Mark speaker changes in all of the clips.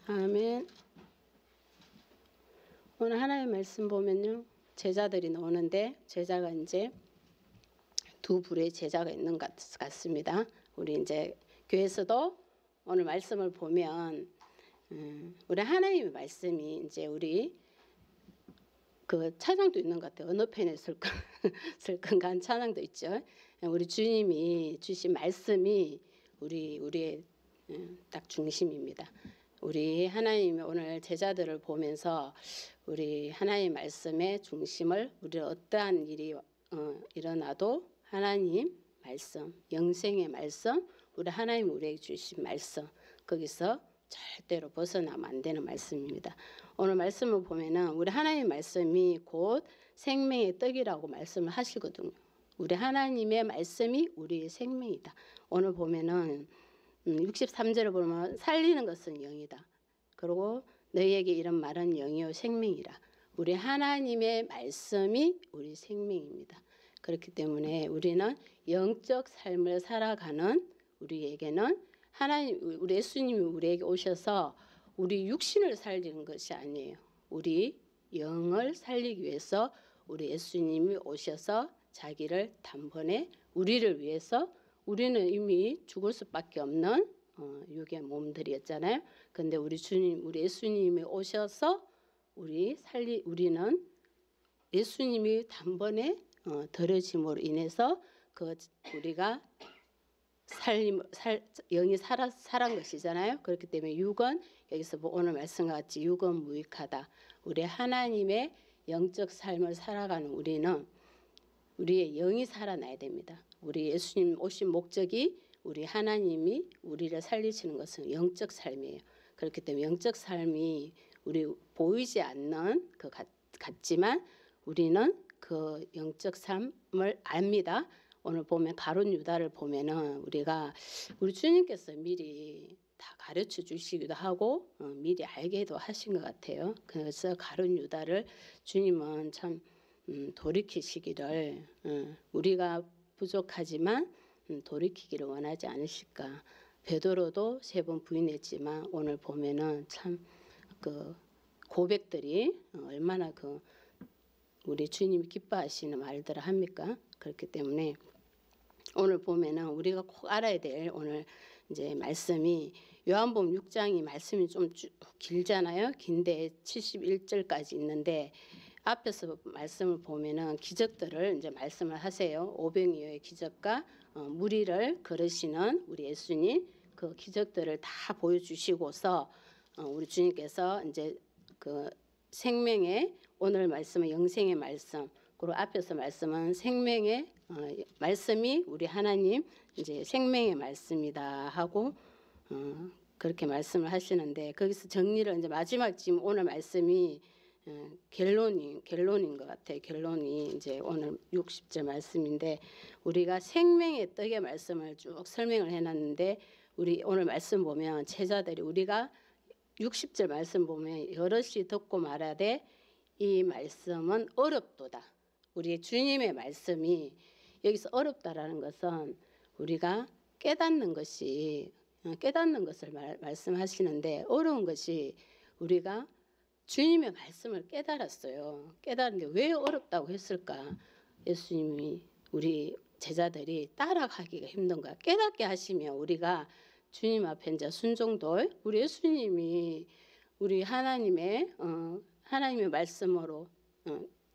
Speaker 1: 아멘. 오늘 하나님 말씀 보면요, 제자들이 나오는데 제자가 이제 두 부류의 제자가 있는 것 같습니다. 우리 이제 교회에서도 오늘 말씀을 보면 우리 하나님의 말씀이 이제 우리 그 찬양도 있는 것 같아요. 어느 편에 설건간 찬양도 있죠. 우리 주님이 주신 말씀이 우리의 딱 중심입니다. 우리 하나님이 오늘 제자들을 보면서 우리 하나님 말씀의 중심을 우리 어떠한 일이 일어나도 하나님 말씀, 영생의 말씀, 우리 하나님 우리에게 주신 말씀, 거기서 절대로 벗어나면 안 되는 말씀입니다. 오늘 말씀을 보면은 우리 하나님 말씀이 곧 생명의 떡이라고 말씀을 하시거든요. 우리 하나님의 말씀이 우리의 생명이다. 오늘 보면은 63절을 보면 살리는 것은 영이다. 그리고 너희에게 이런 말은 영이요 생명이라. 우리 하나님의 말씀이 우리 생명입니다. 그렇기 때문에 우리는 영적 삶을 살아가는 우리에게는 하나님, 우리 예수님이 우리에게 오셔서 우리 육신을 살리는 것이 아니에요. 우리 영을 살리기 위해서 우리 예수님이 오셔서 자기를 단번에 우리를 위해서, 우리는 이미 죽을 수밖에 없는 육의 몸들이었잖아요. 근데 우리 주님, 우리 예수님이 오셔서 우리는 예수님이 단번에 들어짐으로 인해서 우리가 영이 살아난 것이잖아요. 그렇기 때문에 육은 여기서 오늘 말씀과 같이 육은 무익하다. 우리 하나님의 영적 삶을 살아가는 우리는 우리의 영이 살아나야 됩니다. 우리 예수님 오신 목적이 우리 하나님이 우리를 살리시는 것은 영적 삶이에요. 그렇기 때문에 영적 삶이 우리 보이지 않는 것 같지만 우리는 그 영적 삶을 압니다. 오늘 보면 가룟 유다를 보면은 우리 주님께서 미리 다 가르쳐 주시기도 하고 미리 알게도 하신 것 같아요. 그래서 가룟 유다를 주님은 참 돌이키시기를 우리가 부족하지만 돌이키기를 원하지 않으실까. 베드로도 3번 부인했지만 오늘 보면은 참 그 고백들이 얼마나 우리 주님이 기뻐하시는 말들을 합니까? 그렇기 때문에 오늘 보면은 우리가 꼭 알아야 될 오늘 이제 말씀이 요한복음 6장이 말씀이 좀 길잖아요. 긴데 71절까지 있는데 앞에서 말씀을 보면은 기적들을 이제 말씀을 하세요. 오병이어의 기적과 무리를 걸으시는 우리 예수님 그 기적들을 다 보여주시고서 우리 주님께서 이제 그 생명의 오늘 말씀은 영생의 말씀 그리고 앞에서 말씀은 생명의 말씀이 우리 하나님 이제 생명의 말씀이다 하고 그렇게 말씀을 하시는데 거기서 정리를 이제 마지막 지금 오늘 말씀이 결론인 것 같아요. 결론이 이제 오늘 60절 말씀인데 우리가 생명의 떡의 말씀을 쭉 설명을 해놨는데 우리 오늘 말씀 보면 제자들이 우리가 60절 말씀 보면 여럿이 듣고 말하되 이 말씀은 어렵도다. 우리 주님의 말씀이 여기서 어렵다라는 것은 우리가 깨닫는 것을 말씀하시는데 어려운 것이 우리가 주님의 말씀을 깨달았어요. 깨달은데 왜 어렵다고 했을까? 예수님이 우리 제자들이 따라가기가 힘든 거야. 깨닫게 하시면 우리가 주님 앞에 이제 순종도 우리 예수님이 우리 하나님의 말씀으로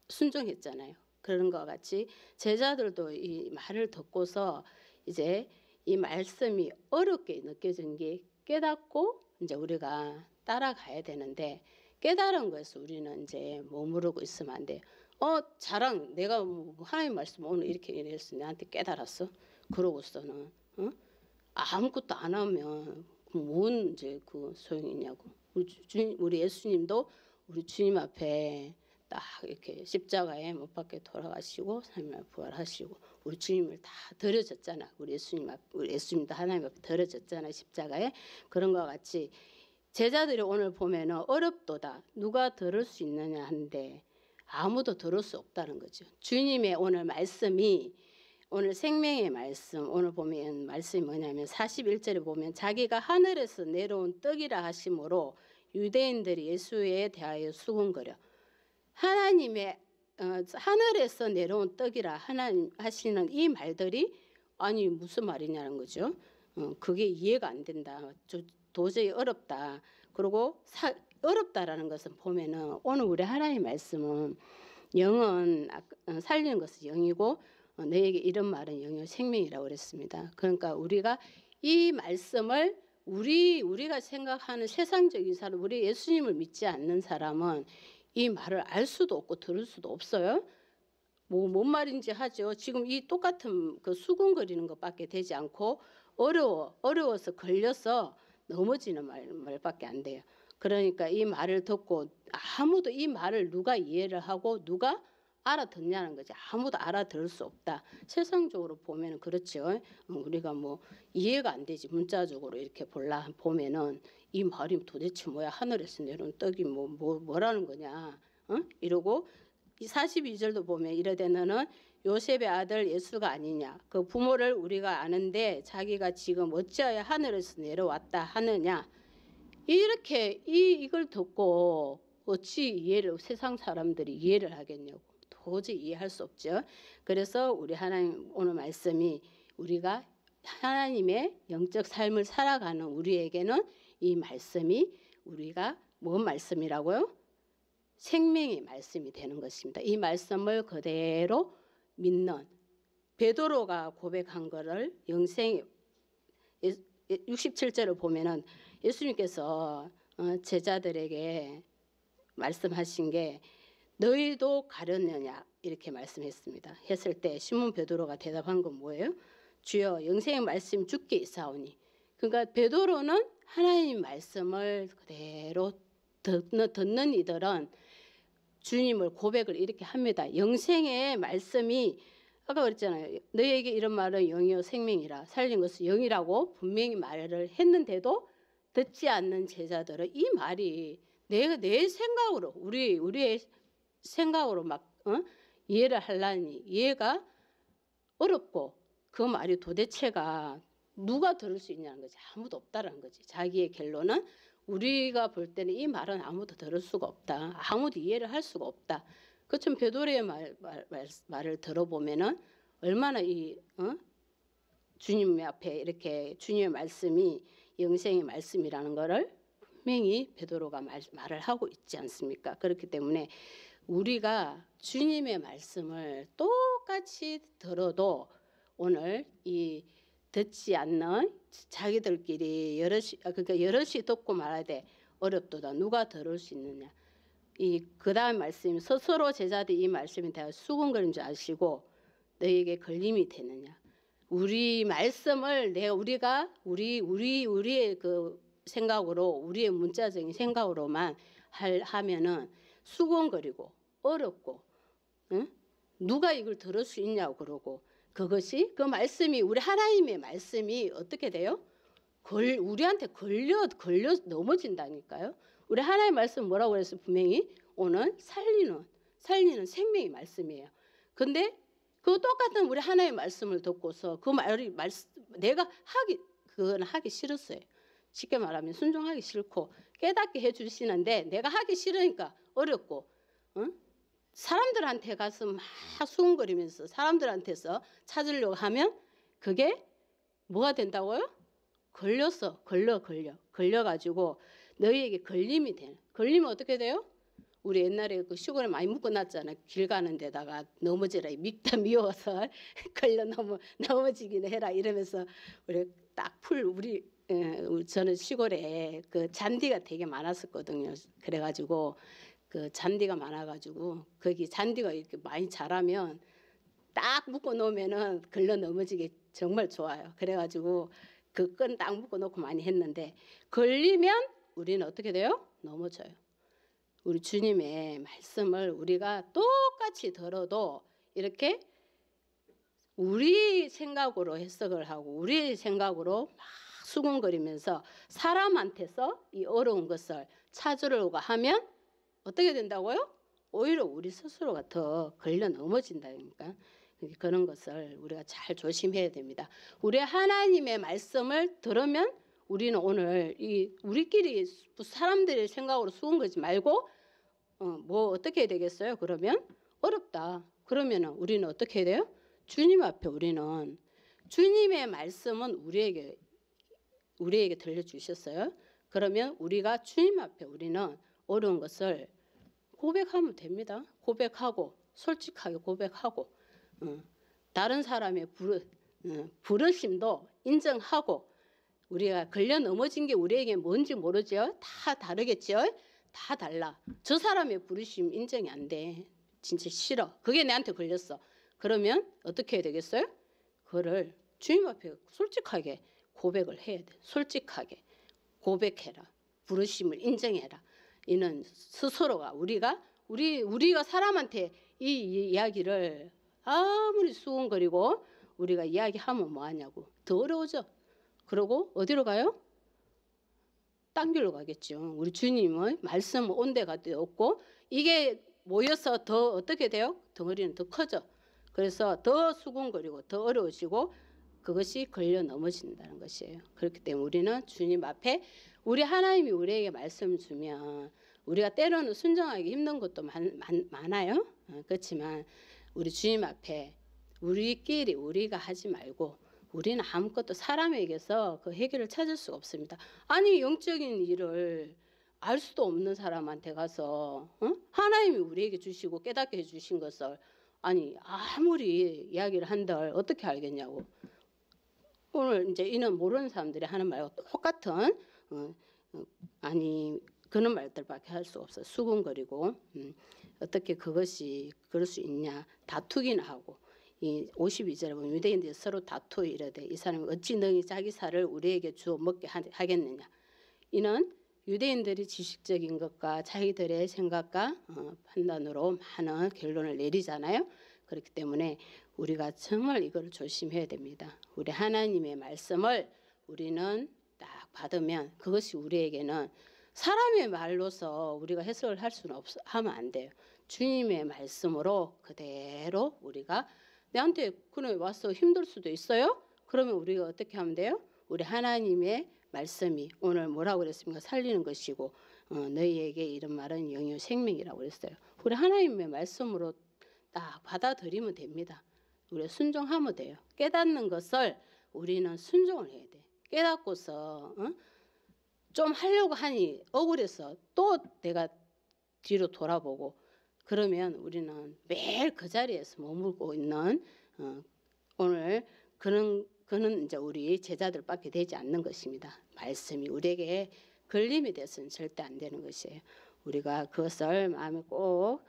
Speaker 1: 순종했잖아요. 그런 것 같이 제자들도 이 말을 듣고서 이제 이 말씀이 어렵게 느껴진 게 깨닫고 이제 우리가 따라가야 되는데 깨달은 것에서 우리는 이제 머무르고 있으면 안 돼요. 자랑 내가 하나님 말씀 오늘 이렇게 이랬어. 나한테 깨달았어. 그러고서는 아무것도 안 하면 뭔 이제 그 소용이 있냐고. 우리 예수님도 우리 주님 앞에 딱 이렇게 십자가에 못 박혀 돌아가시고 3일 부활하시고 우리 주님을 다 드려졌잖아. 우리 예수님도 하나님 앞에 드려졌잖아. 십자가에. 그런 것 같이 제자들이 오늘 보면은 어렵도다. 누가 들을 수 있느냐 하는데 아무도 들을 수 없다는 거죠. 주님의 오늘 말씀이 오늘 생명의 말씀 오늘 보면 말씀이 뭐냐면 41절에 보면 자기가 하늘에서 내려온 떡이라 하심으로 유대인들이 예수에 대하여 수군거려 하나님의 하늘에서 내려온 떡이라 하나님 하시는 이 말들이 아니 무슨 말이냐는 거죠. 그게 이해가 안 된다. 도저히 어렵다. 그리고 어렵다라는 것은 보면은 오늘 우리 하나님 말씀은 영은 살리는 것은 영이고 너에게 이런 말은 영이요 생명이라고 그랬습니다. 그러니까 우리가 이 말씀을 우리가 생각하는 세상적인 사람, 우리 예수님을 믿지 않는 사람은 이 말을 알 수도 없고 들을 수도 없어요. 뭔 말인지 하죠. 지금 이 똑같은 그 수군거리는 것밖에 되지 않고 어려워서 걸려서 넘어지는 말밖에 안 돼요. 그러니까 이 말을 듣고 아무도 이 말을 누가 이해를 하고 누가 알아듣냐는 거지. 아무도 알아들을 수 없다. 세상적으로 보면 그렇죠. 우리가 뭐 이해가 안 되지. 문자적으로 이렇게 보면은 이 말이 도대체 뭐야. 하늘에서 내려온 떡이 뭐라는 거냐. 이러고 42절도 보면 이러되는 요셉의 아들 예수가 아니냐. 그 부모를 우리가 아는데 자기가 지금 어찌하여 하늘에서 내려왔다 하느냐. 이렇게 이걸 듣고 어찌 세상 사람들이 이해를 하겠냐고. 도저히 이해할 수 없죠. 그래서 우리 하나님 오늘 말씀이 우리가 하나님의 영적 삶을 살아가는 우리에게는 이 말씀이 우리가 뭔 말씀이라고요? 생명의 말씀이 되는 것입니다. 이 말씀을 그대로 믿는 베드로가 고백한 거를 영생 67절을 보면은 예수님께서 제자들에게 말씀하신 게 너희도 가렸느냐 이렇게 말씀했습니다. 했을 때 시몬 베드로가 대답한 건 뭐예요? 주여 영생의 말씀 주께 있사오니. 그러니까 베드로는 하나님 말씀을 그대로 듣는 이들은 주님을 고백을 이렇게 합니다. 영생의 말씀이 아까 그랬잖아요. 너희에게 이런 말은 영이요 생명이라 살린 것은 영이라고 분명히 말을 했는데도 듣지 않는 제자들은 이 말이 내 생각으로 우리의 생각으로 막 이해를 하려니 이해가 어렵고 그 말이 도대체가 누가 들을 수 있냐는 거지. 아무도 없다라는 거지. 자기의 결론은 우리가 볼 때는 이 말은 아무도 들을 수가 없다. 아무도 이해를 할 수가 없다. 그처럼 베드로의 말을 들어보면은 얼마나 주님 앞에 이렇게 주님의 말씀이 영생의 말씀이라는 거를 분명히 베드로가 말을 하고 있지 않습니까? 그렇기 때문에 우리가 주님의 말씀을 똑같이 들어도 오늘 이 듣지 않는 자기들끼리 여럿이 듣고 말하되 어렵도다. 누가 들을 수 있느냐. 그 다음 말씀이 스스로 제자들이 이 말씀에 대하여 수군거린 줄 아시고 너희에게 걸림이 되느냐. 우리 말씀을 우리의 그 생각으로 우리의 문자적인 생각으로만 하면은 수군거리고 어렵고 누가 이걸 들을 수 있냐고 그러고 그것이 그 말씀이 우리 하나님의 말씀이 어떻게 돼요? 우리한테 걸려 넘어진다니까요. 우리 하나님의 말씀 뭐라고 그랬어요? 분명히 오늘 살리는 생명의 말씀이에요. 근데 그 똑같은 우리 하나님의 말씀을 듣고서 그 말이 내가 그건 하기 싫었어요. 쉽게 말하면 순종하기 싫고 깨닫게 해주시는데 내가 하기 싫으니까 어렵고 사람들한테 가서 막 수군거리면서 사람들한테서 찾으려고 하면 그게 뭐가 된다고요? 걸려가지고 너희에게 걸림이 돼. 걸리면 어떻게 돼요? 우리 옛날에 그 시골에 많이 묶어놨잖아요. 길 가는 데다가 넘어지라 미워서 넘어지기는 해라 이러면서 우리 저는 시골에 그 잔디가 되게 많았었거든요. 그래가지고 그 잔디가 많아가지고 거기 잔디가 이렇게 많이 자라면 딱 묶어 놓으면은 걸려 넘어지기 정말 좋아요. 그래가지고 그 끈 딱 묶어 놓고 많이 했는데 걸리면 우리는 어떻게 돼요? 넘어져요. 우리 주님의 말씀을 우리가 똑같이 들어도 이렇게 우리 생각으로 해석을 하고 우리 생각으로 막 수군거리면서 사람한테서 이 어려운 것을 찾으려고 하면 어떻게 된다고요? 오히려 우리 스스로가 더 걸려 넘어진다니까. 그런 것을 우리가 잘 조심해야 됩니다. 우리 하나님의 말씀을 들으면 우리는 오늘 이 우리끼리 사람들의 생각으로 수긍 거지 말고 뭐 어떻게 해야 되겠어요? 그러면 어렵다. 그러면은 우리는 어떻게 해야 돼요? 주님 앞에 우리는 주님의 말씀은 우리에게 들려주셨어요. 그러면 우리가 주님 앞에 우리는 어려운 것을 고백하면 됩니다. 고백하고 솔직하게 고백하고 다른 사람의 부르심도 인정하고 우리가 걸려 넘어진 게 우리에게 뭔지 모르죠. 다 다르겠죠. 다 달라. 저 사람의 부르심 인정이 안 돼. 진짜 싫어. 그게 내한테 걸렸어. 그러면 어떻게 해야 되겠어요? 그거를 주님 앞에 솔직하게 고백을 해야 돼. 솔직하게 고백해라. 부르심을 인정해라. 이는 스스로가 우리가 사람한테 이 이야기를 아무리 수근거리고 우리가 이야기하면 뭐하냐고. 더 어려워져. 그러고 어디로 가요? 딴 길로 가겠죠. 우리 주님의 말씀 온 데가 없고 이게 모여서 더 어떻게 돼요? 덩어리는 더 커져. 그래서 더 수근거리고 더 어려워지고 그것이 걸려 넘어진다는 것이에요. 그렇기 때문에 우리는 주님 앞에 우리 하나님이 우리에게 말씀을 주면 우리가 때로는 순종하기 힘든 것도 많아요. 그렇지만 우리 주님 앞에 우리끼리 우리가 하지 말고 우리는 아무것도 사람에게서 그 해결을 찾을 수가 없습니다. 아니 영적인 일을 알 수도 없는 사람한테 가서 하나님이 우리에게 주시고 깨닫게 해주신 것을 아니 아무리 이야기를 한들 어떻게 알겠냐고. 오늘 이제 이는 모르는 사람들이 하는 말과 똑같은 아니 그런 말들밖에 할 수 없어. 수근거리고 어떻게 그것이 그럴 수 있냐 다투기나 하고 이 52절에 보면 유대인들이 서로 다투어 이르되 이 사람이 어찌 능히 자기 살을 우리에게 주어 먹게 하겠느냐. 이는 유대인들이 지식적인 것과 자기들의 생각과 판단으로 많은 결론을 내리잖아요. 그렇기 때문에 우리가 정말 이걸 조심해야 됩니다. 우리 하나님의 말씀을 우리는 딱 받으면 그것이 우리에게는 사람의 말로서 우리가 해석을 할 수는 하면 안 돼요. 주님의 말씀으로 그대로 우리가 내한테 그래 와서 힘들 수도 있어요. 그러면 우리가 어떻게 하면 돼요? 우리 하나님의 말씀이 오늘 뭐라고 그랬습니까? 살리는 것이고 너희에게 이런 말은 영유 생명이라고 그랬어요. 우리 하나님의 말씀으로 딱 받아들이면 됩니다. 우리 순종하면 돼요. 깨닫는 것을 우리는 순종을 해야 돼. 깨닫고서 좀 하려고 하니 억울해서 또 내가 뒤로 돌아보고 그러면 우리는 매일 그 자리에서 머물고 있는 오늘 그는 이제 우리 제자들밖에 되지 않는 것입니다. 말씀이 우리에게 걸림이 돼서는 절대 안 되는 것이에요. 우리가 그것을 마음에 꼭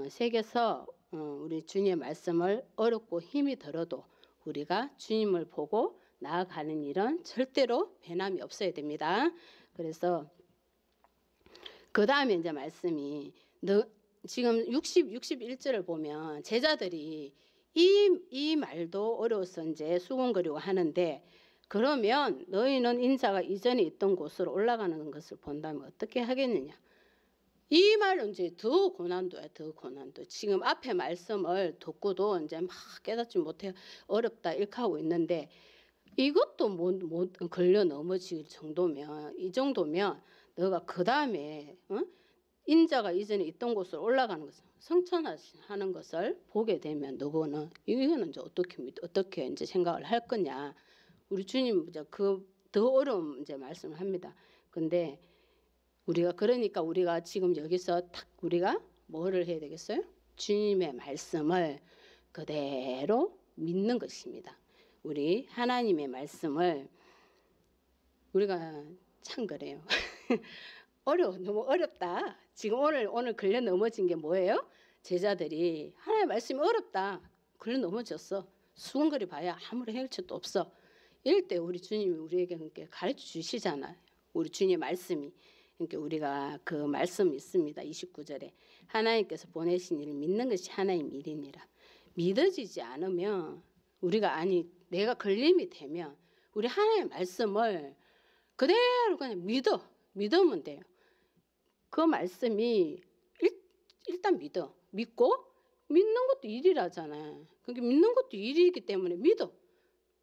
Speaker 1: 새겨서 우리 주님의 말씀을 어렵고 힘이 들어도 우리가 주님을 보고 나아가는 일은 절대로 배남이 없어야 됩니다. 그래서 그 다음에 이제 말씀이 지금 61절을 보면 제자들이 이 말도 어려워서 이제 수군거리고 하는데 그러면 너희는 인자가 이전에 있던 곳으로 올라가는 것을 본다면 어떻게 하겠느냐. 이 말은 이제 더 고난도야. 더 고난도. 지금 앞에 말씀을 듣고도 이제 막 깨닫지 못해 어렵다 이렇게 하고 있는데 이것도 못 걸려 넘어질 정도면 이 정도면 너가 그 다음에 인자가 이전에 있던 곳으로 올라가는 것을 성천하는 것을 보게 되면 너는 이거는 이제 어떻게 이제 생각을 할 거냐. 우리 주님 이제 그 더 어려운 이제 말씀을 합니다. 근데 그러니까 우리가 지금 여기서 딱 우리가 뭐를 해야 되겠어요? 주님의 말씀을 그대로 믿는 것입니다. 우리 하나님의 말씀을 우리가 참 그래요. 너무 어렵다. 지금 오늘 걸려 넘어진 게 뭐예요? 제자들이 하나님의 말씀이 어렵다. 걸려 넘어졌어. 수근거리 봐야 아무런 해결책도 없어. 이럴 때 우리 주님이 우리에게 가르쳐 주시잖아요. 우리 주님의 말씀이. 그러니까 우리가 그 말씀이 있습니다. 29절에 하나님께서 보내신 일을 믿는 것이 하나님 일이니라. 믿어지지 않으면 내가 걸림이 되면 우리 하나님의 말씀을 그대로 그냥 믿으면 돼요. 그 말씀이 일단 믿고 믿는 것도 일이라잖아요. 그게 믿는 것도 일이기 때문에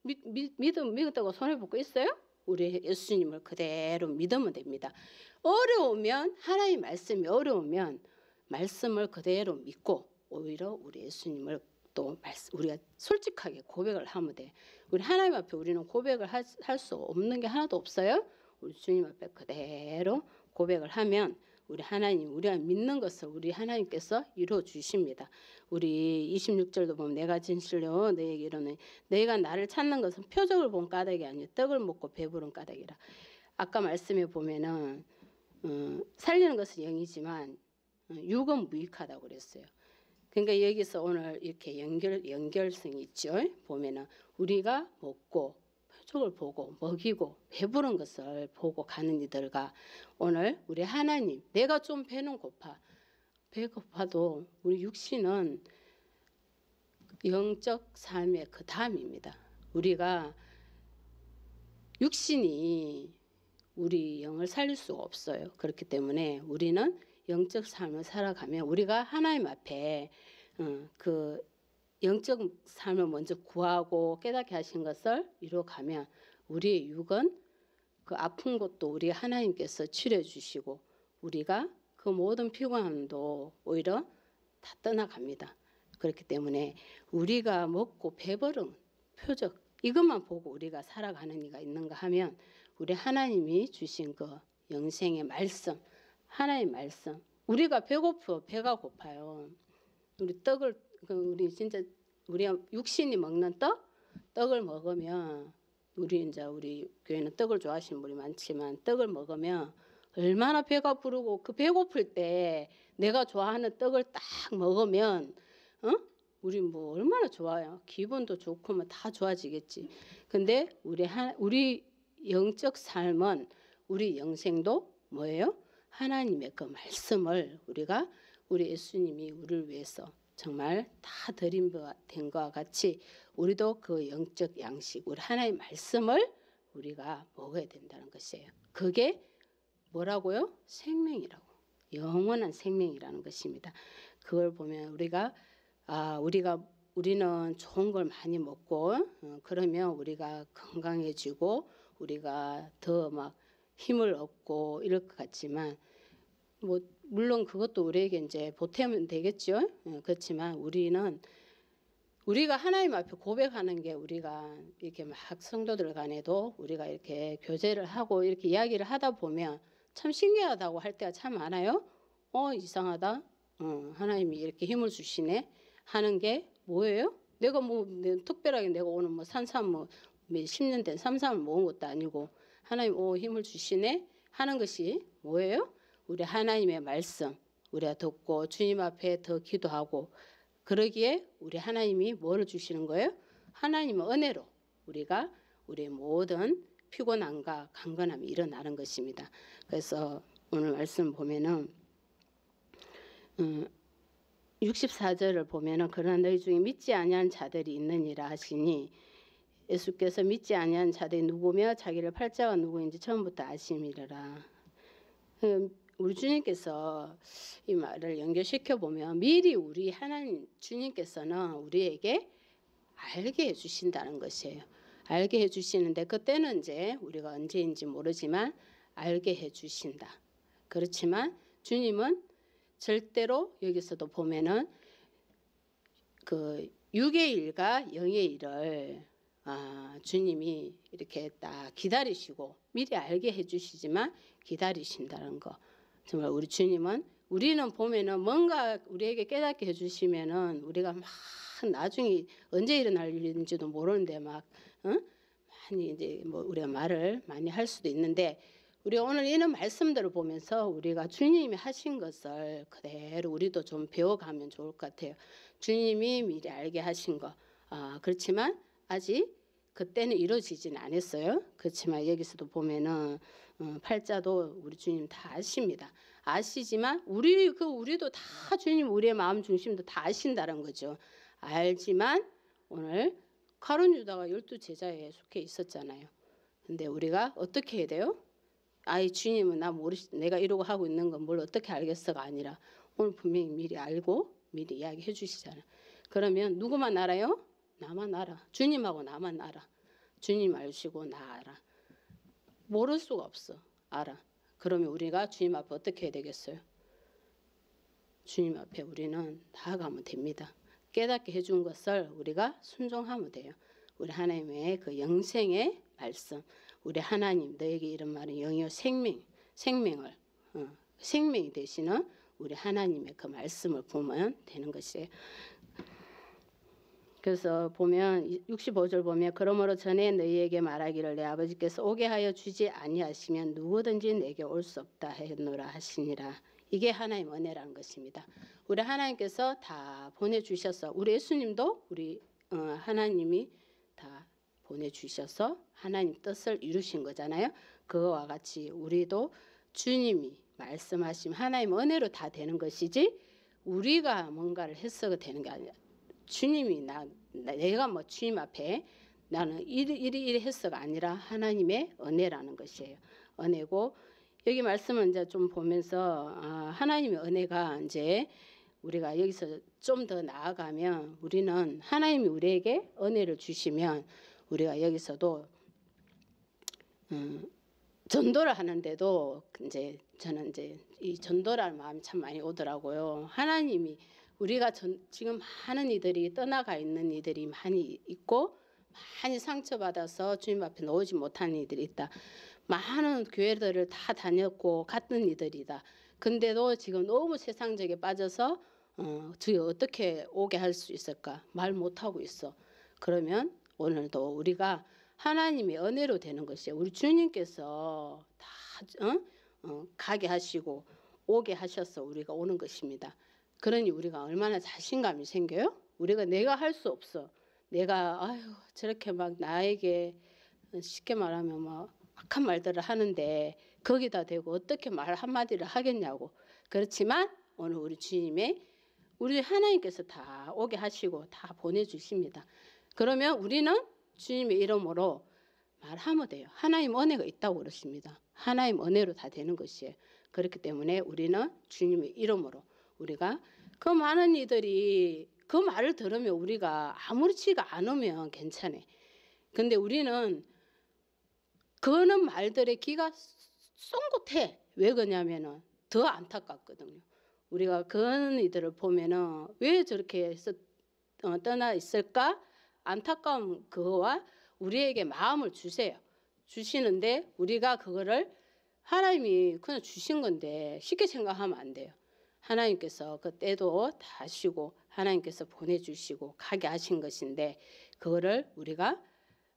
Speaker 1: 믿었다고 손해 볼 거 있어요? 우리 예수님을 그대로 믿으면 됩니다. 어려우면 하나님 말씀이 어려우면 말씀을 그대로 믿고 오히려 우리 예수님을 또 우리가 솔직하게 고백을 하면 돼. 우리 하나님 앞에 우리는 고백을 할 수 없는 게 하나도 없어요. 우리 주님 앞에 그대로 고백을 하면 우리 하나님, 우리가 믿는 것을 우리 하나님께서 이루어 주십니다. 우리 26절도 보면 내가 진실로 너에게 이르노니 너희가 나를 찾는 것은 표적을 본 까닭이 아니요 떡을 먹고 배부른 까닭이라. 아까 말씀에 보면은 살리는 것은 영이지만 육은 무익하다고 그랬어요. 그러니까 여기서 오늘 이렇게 연결성이 있죠. 보면은 우리가 먹고 표적을 보고 먹이고 배부른 것을 보고 가는 이들과 오늘 우리 하나님, 내가 좀 배는 배고파도 우리 육신은 영적 삶의 그 다음입니다. 우리가 육신이 우리 영을 살릴 수가 없어요. 그렇기 때문에 우리는 영적 삶을 살아가면 우리가 하나님 앞에 그 영적 삶을 먼저 구하고 깨닫게 하신 것을 이루어가면 우리의 육은 그 아픈 것도 우리 하나님께서 치료해 주시고 우리가 그 모든 피곤함도 오히려 다 떠나갑니다. 그렇기 때문에 우리가 먹고 배부른 표적 이것만 보고 우리가 살아가는 이가 있는가 하면 우리 하나님이 주신 그 영생의 말씀, 하나의 말씀. 우리가 배가 고파요. 우리 떡을 우리 진짜 우리 육신이 먹는 떡을 먹으면 우리 교회는 떡을 좋아하시는 분이 많지만 떡을 먹으면 얼마나 배가 부르고 그 배고플 때 내가 좋아하는 떡을 딱 먹으면 우리 뭐 얼마나 좋아요. 기분도 좋고 뭐 다 좋아지겠지. 근데 우리 영적 삶은 우리 영생도 뭐예요? 하나님의 그 말씀을 우리 예수님이 우리를 위해서 정말 다 드린 된 것과 같이 우리도 그 영적 양식, 우리 하나님의 말씀을 우리가 먹어야 된다는 것이에요. 그게 뭐라고요? 생명이라고. 영원한 생명이라는 것입니다. 그걸 보면 우리는 좋은 걸 많이 먹고 그러면 우리가 건강해지고 우리가 더 막 힘을 얻고 이럴 것 같지만 뭐 물론 그것도 우리에게 이제 보태면 되겠죠. 그렇지만 우리가 하나님 앞에 고백하는 게 우리가 이렇게 막 성도들 간에도 우리가 이렇게 교제를 하고 이렇게 이야기를 하다 보면 참 신기하다고 할 때가 참 많아요. 이상하다. 하나님이 이렇게 힘을 주시네 하는 게 뭐예요? 내가 특별하게 내가 오늘 산삼 10년 된 삼삼을 먹은 것도 아니고 하나님 힘을 주시네 하는 것이 뭐예요? 우리 하나님의 말씀 우리가 듣고 주님 앞에 더 기도하고 그러기에 우리 하나님이 뭐를 주시는 거예요? 하나님의 은혜로 우리가 우리의 모든 피곤함과 강건함이 일어나는 것입니다. 그래서 오늘 말씀 보면은 64절을 보면은 그러나 너희 중에 믿지 아니한 자들이 있느니라 하시니 예수께서 믿지 아니한 자들이 누구며 자기를 팔자가 누구인지 처음부터 아심이라. 우리 주님께서 이 말을 연결시켜 보면 미리 우리 하나님 주님께서는 우리에게 알게 해주신다는 것이에요. 알게 해주시는데 그때는 이제 우리가 언제인지 모르지만 알게 해주신다. 그렇지만 주님은 절대로 여기서도 보면은 그 육의 일과 영의 일을 주님이 이렇게 딱 기다리시고 미리 알게 해주시지만 기다리신다는 거. 정말 우리 주님은 우리는 보면은 뭔가 우리에게 깨닫게 해주시면은 우리가 막 나중에 언제 일어날 일인지도 모르는데 많이 이제 우리가 말을 많이 할 수도 있는데 우리가 오늘 이런 말씀들을 보면서 우리가 주님이 하신 것을 그대로 우리도 좀 배워가면 좋을 것 같아요. 주님이 미리 알게 하신 거. 그렇지만 아직 그때는 이루어지진 않았어요. 그렇지만 여기서도 보면은 팔자도 우리 주님 다 아십니다. 아시지만 우리도 다 주님 우리의 마음 중심도 다 아신다는 거죠. 알지만 오늘 가룟 유다가 12제자에 속해 있었잖아요. 근데 우리가 어떻게 해야 돼요? 주님은 내가 이러고 하고 있는 건 뭘 어떻게 알겠어가 아니라 오늘 분명히 미리 알고 미리 이야기해 주시잖아요. 그러면 누구만 알아요? 나만 알아. 주님하고 나만 알아. 주님 알시고 나 알아. 모를 수가 없어. 알아. 그러면 우리가 주님 앞에 어떻게 해야 되겠어요? 주님 앞에 우리는 나아가면 됩니다. 깨닫게 해준 것을 우리가 순종하면 돼요. 우리 하나님의 그 영생의 말씀, 우리 하나님 너에게 이런 말은 영이요 생명을 생명이 되시는 우리 하나님의 그 말씀을 보면 되는 것이에요. 그래서 보면 65절 보면 그러므로 전에 너희에게 말하기를 내 아버지께서 오게 하여 주지 아니하시면 누구든지 내게 올 수 없다 했노라 하시니라. 이게 하나님 은혜라는 것입니다. 우리 하나님께서 다 보내주셔서 우리 예수님도 우리 하나님이 다 보내주셔서 하나님 뜻을 이루신 거잖아요. 그거와 같이 우리도 주님이 말씀하신 하나님 은혜로 다 되는 것이지 우리가 뭔가를 해서 되는 게 아니라 주님이 내가 뭐 주님 앞에 나는 이리 해서가 아니라 하나님의 은혜라는 것이에요. 은혜고 여기 말씀을 이제 좀 보면서 하나님의 은혜가 이제 우리가 여기서 좀 더 나아가면 우리는 하나님이 우리에게 은혜를 주시면 우리가 여기서도 전도를 하는데도 이제 저는 이제 이 전도라는 마음이 참 많이 오더라고요. 하나님이 우리가 지금 많은 이들이 떠나가 있는 이들이 많이 있고 많이 상처받아서 주님 앞에 나오지 못하는 이들이 있다. 많은 교회들을 다 다녔고 갔던 이들이다. 근데도 지금 너무 세상적에 빠져서 주여 어떻게 오게 할 수 있을까 말 못하고 있어. 그러면 오늘도 우리가 하나님의 은혜로 되는 것이에요. 우리 주님께서 다 가게 하시고 오게 하셔서 우리가 오는 것입니다. 그러니 우리가 얼마나 자신감이 생겨요? 우리가 내가 할 수 없어. 내가 저렇게 막 나에게 쉽게 말하면 뭐 악한 말들을 하는데 거기다 대고 어떻게 말 한마디를 하겠냐고. 그렇지만 오늘 우리 주님의 우리 하나님께서 다 오게 하시고 다 보내주십니다. 그러면 우리는 주님의 이름으로 말하면 돼요. 하나님 은혜가 있다고 그러십니다. 하나님 은혜로 다 되는 것이에요. 그렇기 때문에 우리는 주님의 이름으로 우리가 그 많은 이들이 그 말을 들으면 우리가 아무렇지가 않으면 괜찮아. 근데 우리는 그는 말들의 귀가 쫑긋해. 왜 그러냐면은 더 안타깝거든요. 우리가 그런 이들을 보면은 왜 저렇게 해서 떠나 있을까? 안타까운 그거와 우리에게 마음을 주세요. 주시는데 우리가 그거를 하나님이 그냥 주신 건데 쉽게 생각하면 안 돼요. 하나님께서 그 때도 다 쉬고 하나님께서 보내주시고 가게 하신 것인데 그거를 우리가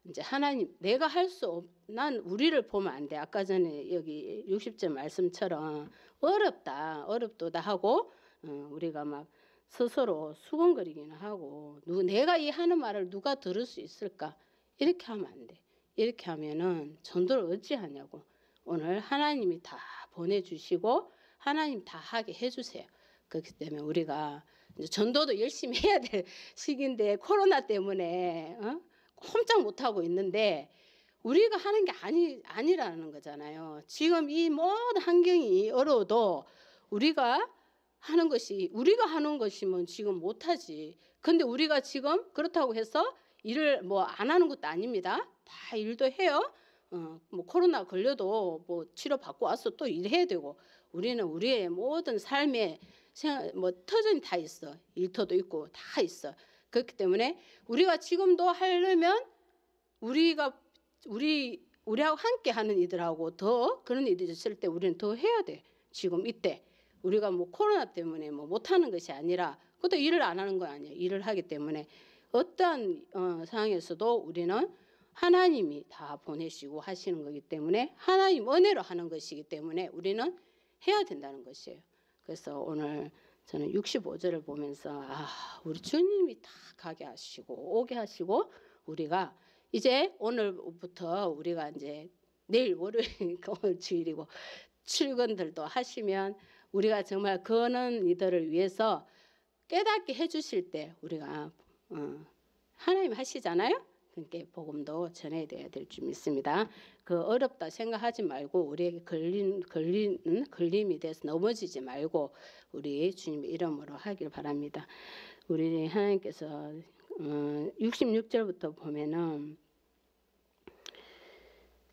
Speaker 1: 이제 하나님 내가 할 수 없, 난 우리를 보면 안 돼. 아까 전에 여기 60절 말씀처럼 어렵도다 하고 우리가 막 스스로 수근거리기는 하고 내가 이 하는 말을 누가 들을 수 있을까? 이렇게 하면 안 돼. 이렇게 하면은 전도를 어찌하냐고. 오늘 하나님이 다 보내주시고 하나님 다 하게 해주세요. 그렇기 때문에 우리가 이제 전도도 열심히 해야 될 시기인데 코로나 때문에 꼼짝 못하고 있는데 우리가 하는 게 아니라는 거잖아요. 지금 이 모든 환경이 어려워도 우리가 하는 것이면 지금 못하지. 근데 우리가 지금 그렇다고 해서 일을 뭐 안 하는 것도 아닙니다. 다 일도 해요. 뭐 코로나 걸려도 뭐 치료 받고 와서 또 일해야 되고 우리는 우리의 모든 삶에 뭐 터전이 다 있어. 일터도 있고 다 있어. 그렇기 때문에 우리가 지금도 하려면 우리하고 함께 하는 이들하고 더 그런 일이 있을 때 우리는 더 해야 돼. 지금 이때 우리가 뭐 코로나 때문에 뭐 못하는 것이 아니라 그것도 일을 안 하는 거 아니에요. 일을 하기 때문에 어떠한 상황에서도 우리는 하나님이 다 보내시고 하시는 거기 때문에 하나님 은혜로 하는 것이기 때문에 우리는 해야 된다는 것이에요. 그래서 오늘 저는 65절을 보면서 우리 주님이 다 가게 하시고 오게 하시고 우리가 이제 오늘부터 우리가 이제 내일 월요일 오늘 주일이고 출근들도 하시면 우리가 정말 그는 이들을 위해서 깨닫게 해주실 때 우리가 하나님 하시잖아요. 그러니까 복음도 전해야 될 줄 믿습니다. 그 어렵다 생각하지 말고 우리에게 걸림이 돼서 넘어지지 말고 우리 주님의 이름으로 하길 바랍니다. 우리 하나님께서 66절부터 보면은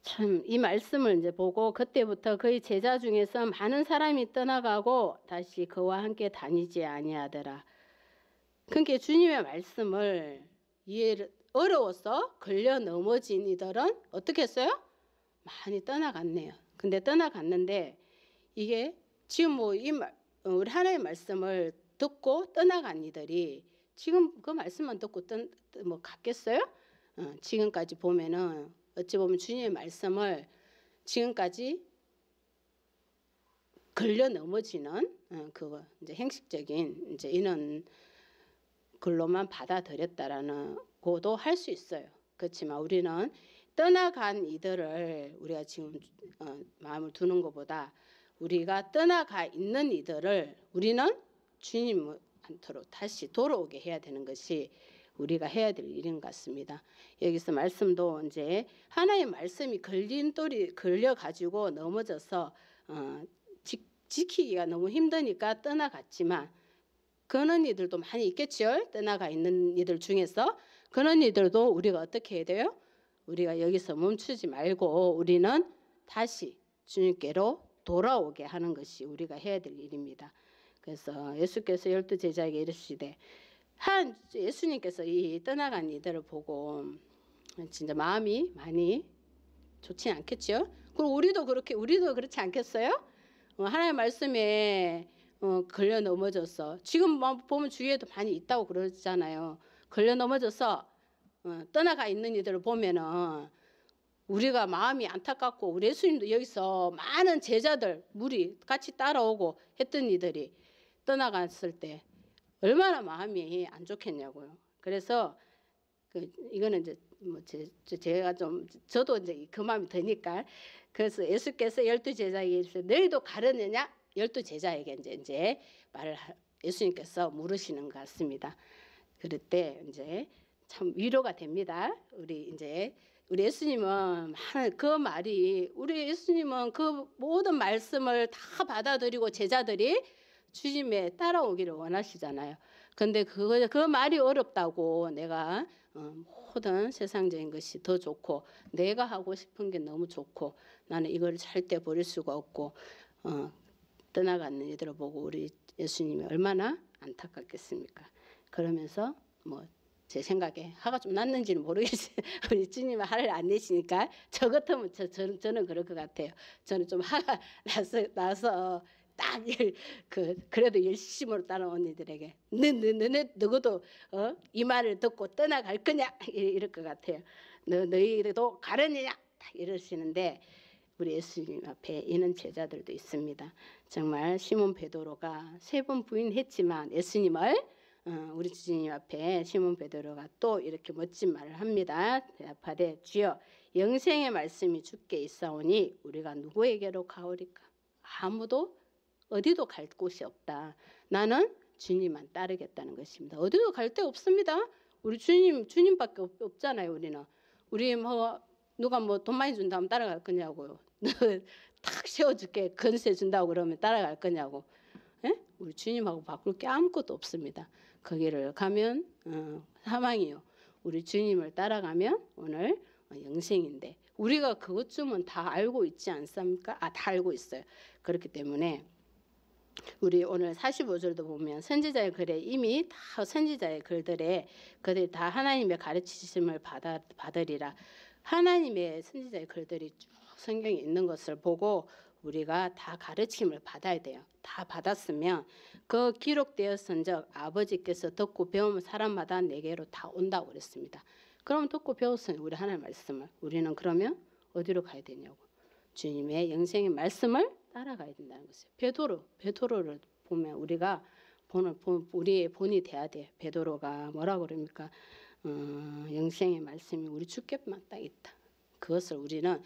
Speaker 1: 참 이 말씀을 이제 보고 그때부터 그의 제자 중에서 많은 사람이 떠나가고 다시 그와 함께 다니지 아니하더라. 그러니까 주님의 말씀을 이해를 어려워서 걸려 넘어진 이들은 어떻게 했어요? 많이 떠나갔네요. 근데 떠나갔는데 이게 지금 뭐 우리 하나님의 말씀을 듣고 떠나간 이들이 지금 그 말씀만 듣고 뭐 갔겠어요? 지금까지 보면은 어찌 보면 주님의 말씀을 지금까지 걸려 넘어지는 그거 이제 형식적인 이제 이런 글로만 받아들였다라는 것도 할 수 있어요. 그렇지만 우리는 떠나간 이들을 우리가 지금 마음을 두는 것보다 우리가 떠나가 있는 이들을 우리는 주님한테로 다시 돌아오게 해야 되는 것이 우리가 해야 될 일인 것 같습니다. 여기서 말씀도 이제 하나의 말씀이 걸려 가지고 넘어져서 지키기가 너무 힘드니까 떠나갔지만 그런 이들도 많이 있겠죠. 떠나가 있는 이들 중에서 그런 이들도 우리가 어떻게 해야 돼요? 우리가 여기서 멈추지 말고 우리는 다시 주님께로 돌아오게 하는 것이 우리가 해야 될 일입니다. 그래서 예수께서 12 제자에게 이르시되 예수님께서 이 떠나간 이들을 보고 진짜 마음이 많이 좋지 않겠죠. 그리고 우리도 그렇지 않겠어요? 하나님의 말씀에 걸려 넘어져서 지금 보면 주위에도 많이 있다고 그러잖아요. 걸려 넘어져서 떠나가 있는 이들을 보면은 우리가 마음이 안타깝고 우리 예수님도 여기서 많은 제자들 무리 같이 따라오고 했던 이들이 떠나갔을 때 얼마나 마음이 안 좋겠냐고요. 그래서 이거는 이제 뭐 제가 좀 저도 이제 그 마음이 드니까 그래서 예수께서 12 제자에게 너희도 가르느냐? 12 제자에게 이제 말을 예수님께서 물으시는 것 같습니다. 그럴 때 이제 참 위로가 됩니다. 우리 예수님은 그 말이 우리 예수님은 그 모든 말씀을 다 받아들이고 제자들이 주님에 따라오기를 원하시잖아요. 근데 그 말이 어렵다고 내가 모든 세상적인 것이 더 좋고 내가 하고 싶은 게 너무 좋고 나는 이걸 절대 버릴 수가 없고 떠나가는 이들을 보고 우리 예수님이 얼마나 안타깝겠습니까? 그러면서 뭐 제 생각에 화가 좀 났는지는 모르겠어요. 우리 주님은 화를 안 내시니까 저 같으면 저는 그럴 것 같아요. 저는 좀 화가 나서 딱 그래도 열심으로 따라온 이들에게 너도 이 말을 듣고 떠나갈 거냐 이럴 것 같아요. 너희도 가르느냐 이러시는데 우리 예수님 앞에 있는 제자들도 있습니다. 정말 시몬 베드로가 3번 부인했지만 예수님을 우리 주님 앞에 시몬 베드로가 또 이렇게 멋진 말을 합니다. 대답하되 주여 영생의 말씀이 주께 있사오니 우리가 누구에게로 가오리까? 아무도 어디도 갈 곳이 없다. 나는 주님만 따르겠다는 것입니다. 어디도 갈 데 없습니다. 우리 주님밖에 없잖아요. 우리 뭐 누가 뭐 돈 많이 준다면 따라갈 거냐고요. 탁 세워줄게 건세 준다고 그러면 따라갈 거냐고. 에? 우리 주님하고 바꿀 게 아무것도 없습니다. 거기를 가면 사망이요. 우리 주님을 따라가면 오늘 영생인데 우리가 그것쯤은 다 알고 있지 않습니까? 다 알고 있어요. 그렇기 때문에 우리 오늘 45절도 보면 선지자의 글에 이미 다 선지자의 글들에 그들이 다 하나님의 가르치심을 받으리라. 하나님의 선지자의 글들이 쭉 성경에 있는 것을 보고 우리가 다 가르침을 받아야 돼요. 다 받았으면 그 기록되었은즉 아버지께서 듣고 배우면 사람마다 내게로 다 온다고 그랬습니다. 그럼 듣고 배웠으니 우리 하나님의 말씀을 우리는 그러면 어디로 가야 되냐고. 주님의 영생의 말씀을 따라가야 된다는 것이에요. 베드로를 보면 우리가 우리의 본이 돼야 돼. 베드로가 뭐라고 그럽니까? 영생의 말씀이 우리 주께만 딱 있다. 그것을 우리는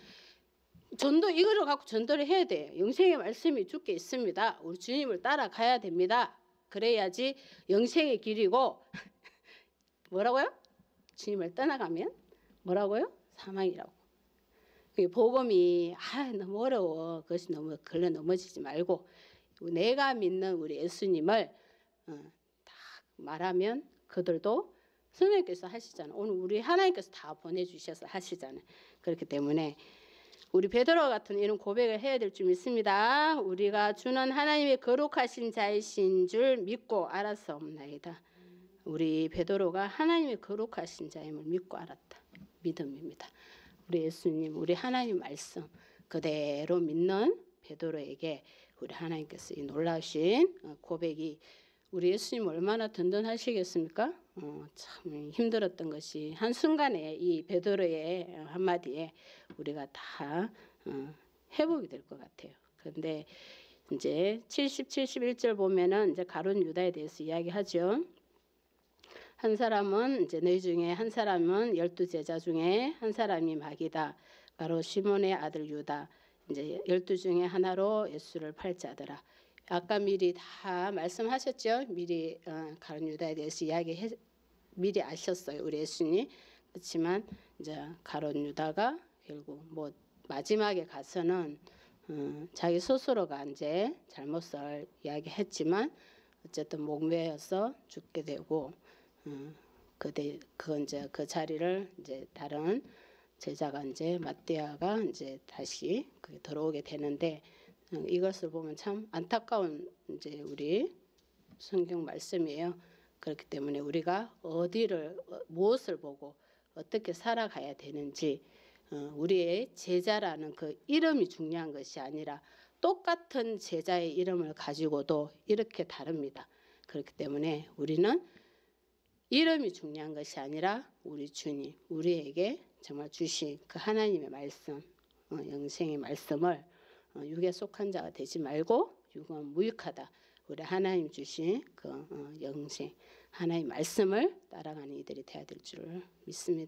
Speaker 1: 이거를 갖고 전도를 해야 돼. 영생의 말씀이 주께 있습니다. 우리 주님을 따라가야 됩니다. 그래야지 영생의 길이고 뭐라고요? 주님을 떠나가면 뭐라고요? 사망이라고. 복음이 너무 어려워. 그것이 너무 걸려 넘어지지 말고 내가 믿는 우리 예수님을 딱 말하면 그들도 성령께서 하시잖아요. 오늘 우리 하나님께서 다 보내주셔서 하시잖아요. 그렇기 때문에 우리 베드로 같은 이런 고백을 해야 될 줄 믿습니다. 우리가 주는 하나님의 거룩하신 자이신 줄 믿고 알았사옵나이다. 우리 베드로가 하나님의 거룩하신 자임을 믿고 알았다. 믿음입니다. 우리 예수님, 우리 하나님 말씀 그대로 믿는 베드로에게 우리 하나님께서 이 놀라우신 고백이 우리 예수님 얼마나 든든하시겠습니까? 참 힘들었던 것이 한순간에 이 베드로의 한마디에 우리가 다 회복이 될 것 같아요. 그런데 이제 70, 71절 보면은 이제 가룟 유다에 대해서 이야기하죠. 한 사람은 이제 너희 중에 한 사람은 12제자 중에 한 사람이 마귀다. 바로 시몬의 아들 유다. 이제 12 중에 하나로 예수를 팔자더라. 아까 미리 다 말씀하셨죠. 미리 가룟 유다에 대해서 미리 아셨어요. 우리 예수님. 그렇지만 이제 가룟 유다가 결국 뭐 마지막에 가서는 자기 스스로가 이제 잘못을 이야기했지만 어쨌든 목매어서 죽게 되고 그건 이제 그 자리를 이제 다른 제자가 이제 ματ대아가 이제 다시 그게 들어오게 되는데 이것을 보면 참 안타까운 이제 우리 성경 말씀이에요. 그렇기 때문에 우리가 무엇을 보고 어떻게 살아가야 되는지 우리의 제자라는 그 이름이 중요한 것이 아니라 똑같은 제자의 이름을 가지고도 이렇게 다릅니다. 그렇기 때문에 우리는 이름이 중요한 것이 아니라 우리 주님, 우리에게 정말 주신 그 하나님의 말씀, 영생의 말씀을 육에 속한 자가 되지 말고 육은 무익하다. 우리 하나님 주신 그 영생, 하나님 말씀을 따라가는 이들이 되어야 될 줄 믿습니다.